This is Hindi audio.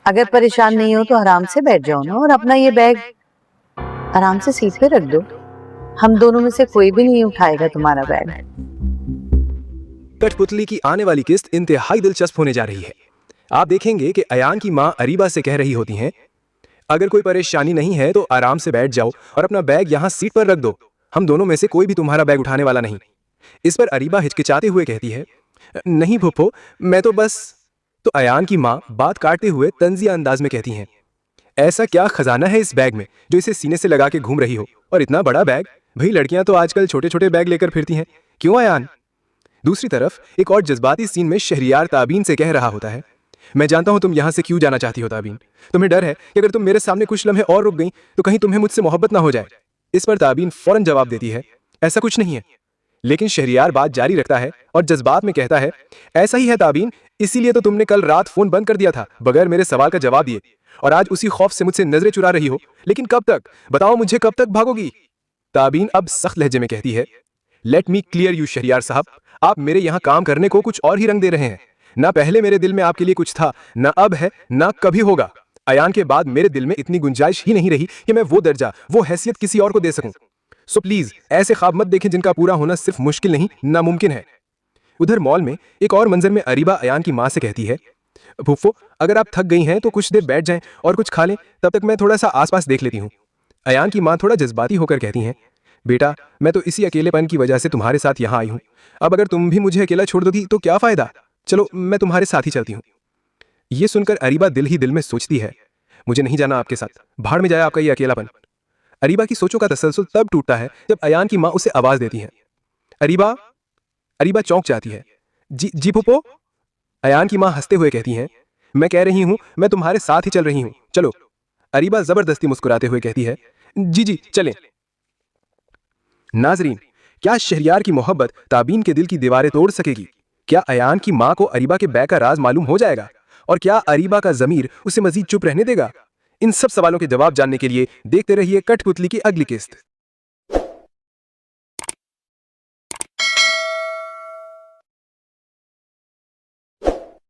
अगर परेशान नहीं हो तो आराम से बैठ जाओ ना और अपना ये बैग आराम से सीट पे रख दो। हम दोनों में से कोई भी नहीं उठाएगा तुम्हारा बैग। कठपुतली की आने वाली किस्त इंतहाई दिलचस्प होने जा रही है। आप देखेंगे कि अयान की मां अरीबा से कह रही होती हैं, अगर कोई परेशानी नहीं है तो आराम से बैठ जाओ और अपना बैग यहां सीट पर रख दो। हम दोनों में से कोई भी तुम्हारा बैग उठाने वाला नहीं। इस पर अरीबा हिचकिचाते हुए कहती है, नहीं फूफो, मैं तो बस। तो अयान की मां बात काटते हुए तंजिया अंदाज में कहती हैं, ऐसा क्या खजाना है इस बैग में जो इसे सीने से लगा के घूम रही हो? और इतना बड़ा बैग? भाई लड़कियां तो आजकल छोटे छोटे बैग लेकर फिरती हैं, क्यों अयान? दूसरी तरफ एक और जज्बाती सीन में शहरियार ताबीन से कह रहा होता है, मैं जानता हूं तुम यहां से क्यों जाना चाहती हो ताबीन। तुम्हें डर है कि अगर तुम मेरे सामने कुछ लम्हे और रुक गई तो कहीं तुम्हें मुझसे मोहब्बत ना हो जाए। इस पर ताबीन फौरन जवाब देती है, ऐसा कुछ नहीं है। लेकिन शहरियार बात जारी रखता है और जज्बात में कहता है, ऐसा ही है ताबीन, इसीलिए तो तुमने कल रात फोन बंद कर दिया था बगैर मेरे सवाल का जवाब दिए, और आज उसी खौफ से मुझसे नजरें चुरा रही हो। लेकिन कब तक? बताओ मुझे, कब तक भागोगी? ताबीन अब सख्त लहजे में कहती है, let me clear you Shahryar साहब, आप मेरे यहाँ काम करने को कुछ और ही रंग दे रहे हैं। ना पहले मेरे दिल में आपके लिए कुछ था, ना अब है, ना कभी होगा। अयान के बाद मेरे दिल में इतनी गुंजाइश ही नहीं रही कि मैं वो दर्जा, वो हैसियत किसी और को दे सकूं। सो प्लीज ऐसे ख्वाब मत देखें जिनका पूरा होना सिर्फ मुश्किल नहीं, नामुमकिन है। उधर मॉल में एक और मंजर में अरीबा अयान की मां से कहती है, फूफो, अगर आप थक गई हैं तो कुछ देर बैठ जाएं और कुछ खा लें, तब तक मैं थोड़ा सा आसपास देख लेती हूँ। अयान की मां थोड़ा जज्बाती होकर कहती हैं, बेटा, मैं तो इसी अकेलेपन की वजह से तुम्हारे साथ यहाँ आई हूँ। अब अगर तुम भी मुझे अकेला छोड़ दोगी तो क्या फायदा? चलो मैं तुम्हारे साथ ही चलती हूँ। ये सुनकर अरीबा दिल ही दिल में सोचती है, मुझे नहीं जाना आपके साथ, भाड़ में जाए आपका ये अकेलापन। अरीबा की सोचों का तसलसल तब टूटता है जब अयान की मां उसे आवाज देती है, अरीबा। अरीबा चौंक जाती है, जी जी फूफो। अयान की मां हंसते हुए कहती हैं, मैं कह रही हूं मैं तुम्हारे साथ ही चल रही हूं, चलो। अरीबा जबरदस्ती मुस्कुराते हुए कहती है, जी जी चलें। नाजरीन, क्या शहरियार की मोहब्बत ताबीन के दिल की दीवारें तोड़ सकेगी? क्या अयान की मां को अरीबा के बैग का राज मालूम हो जाएगा? और क्या अरीबा का ज़मीर उसे मजीद चुप रहने देगा? इन सब सवालों के जवाब जानने के लिए देखते रहिए कठपुतली की अगली किस्त।